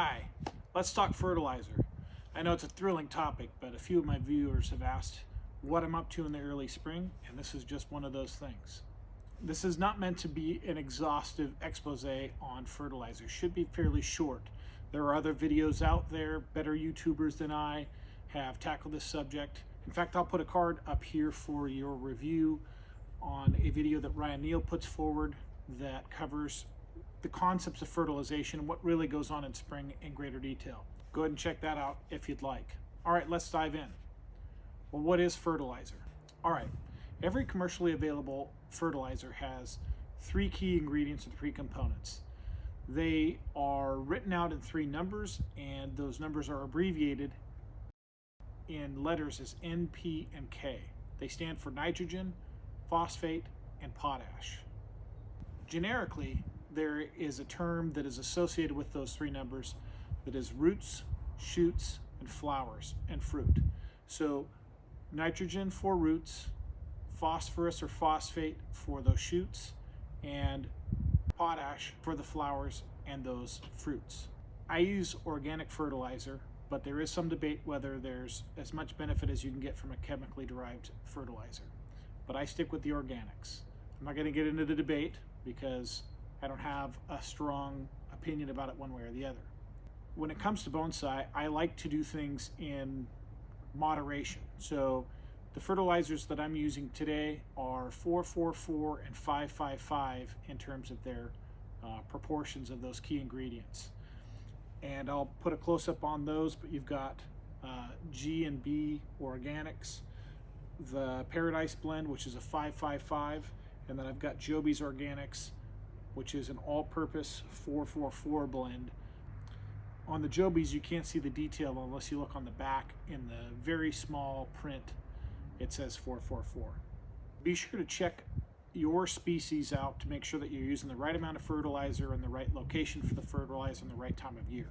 Hi, let's talk fertilizer. I know it's a thrilling topic, but a few of my viewers have asked what I'm up to in the early spring, and this is just one of those things. This is not meant to be an exhaustive expose on fertilizer. It should be fairly short. There are other videos out there, better YouTubers than I have tackled this subject. In fact, I'll put a card up here for your review on a video that Ryan Neal puts forward that covers the concepts of fertilization and what really goes on in spring in greater detail. Go ahead and check that out if you'd like. All right, let's dive in. Well, what is fertilizer? All right, every commercially available fertilizer has three key ingredients and three components. They are written out in three numbers, and those numbers are abbreviated in letters as N, P, and K. They stand for nitrogen, phosphate, and potash. Generically, there is a term that is associated with those three numbers that is roots, shoots, and flowers and fruit. So nitrogen for roots, phosphorus or phosphate for those shoots, and potash for the flowers and those fruits. I use organic fertilizer, but there is some debate whether there's as much benefit as you can get from a chemically derived fertilizer. But I stick with the organics. I'm not going to get into the debate because I don't have a strong opinion about it one way or the other. When it comes to bonsai, I like to do things in moderation. So the fertilizers that I'm using today are 444 and 555 in terms of their proportions of those key ingredients. And I'll put a close-up on those, but you've got G and B organics, the Paradise blend, which is a 555, and then I've got Joby's Organics, which is an all-purpose 444 blend. On the Joby's, you can't see the detail unless you look on the back. In the very small print, it says 444. Be sure to check your species out to make sure that you're using the right amount of fertilizer and the right location for the fertilizer and the right time of year.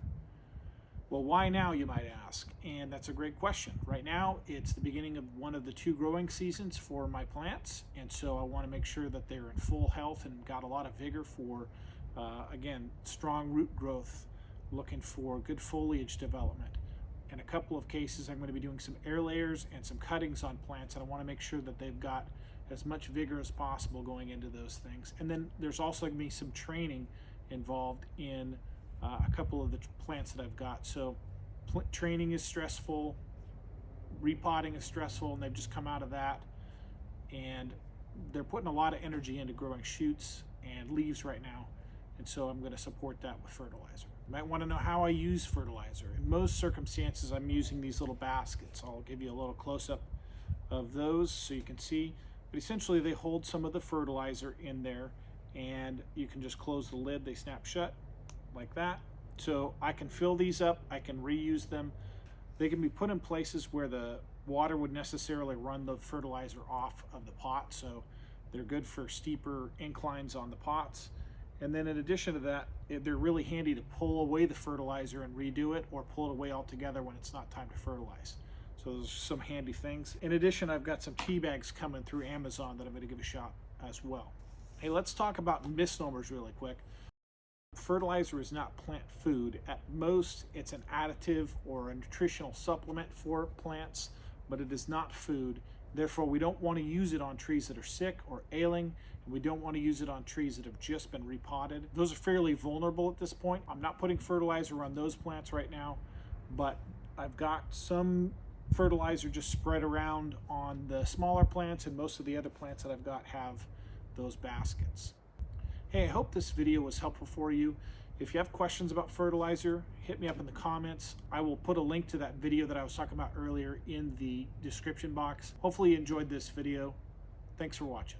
Well, why now, you might ask? And that's a great question. Right now, it's the beginning of one of the two growing seasons for my plants, and so I want to make sure that they're in full health and got a lot of vigor for, again, strong root growth, looking for good foliage development. In a couple of cases, I'm going to be doing some air layers and some cuttings on plants, and I want to make sure that they've got as much vigor as possible going into those things. And then there's also going to be some training involved in a couple of the plants that I've got. So training is stressful, repotting is stressful, and they've just come out of that. And they're putting a lot of energy into growing shoots and leaves right now. And so I'm going to support that with fertilizer. You might want to know how I use fertilizer. In most circumstances, I'm using these little baskets. I'll give you a little close-up of those so you can see. But essentially, they hold some of the fertilizer in there, and you can just close the lid. They snap shut like that. So I can fill these up, I can reuse them. They can be put in places where the water would necessarily run the fertilizer off of the pot, so they're good for steeper inclines on the pots. And then in addition to that, they're really handy to pull away the fertilizer and redo it, or pull it away altogether when it's not time to fertilize. So those are some handy things. In addition, I've got some tea bags coming through Amazon that I'm going to give a shot as well. Hey, let's talk about misnomers really quick. Fertilizer is not plant food. At most, it's an additive or a nutritional supplement for plants, but it is not food. Therefore, we don't want to use it on trees that are sick or ailing, and we don't want to use it on trees that have just been repotted. Those are fairly vulnerable at this point. I'm not putting fertilizer on those plants right now, but I've got some fertilizer just spread around on the smaller plants, and most of the other plants that I've got have those baskets. Hey, I hope this video was helpful for you. If you have questions about fertilizer, hit me up in the comments. I will put a link to that video that I was talking about earlier in the description box. Hopefully you enjoyed this video. Thanks for watching.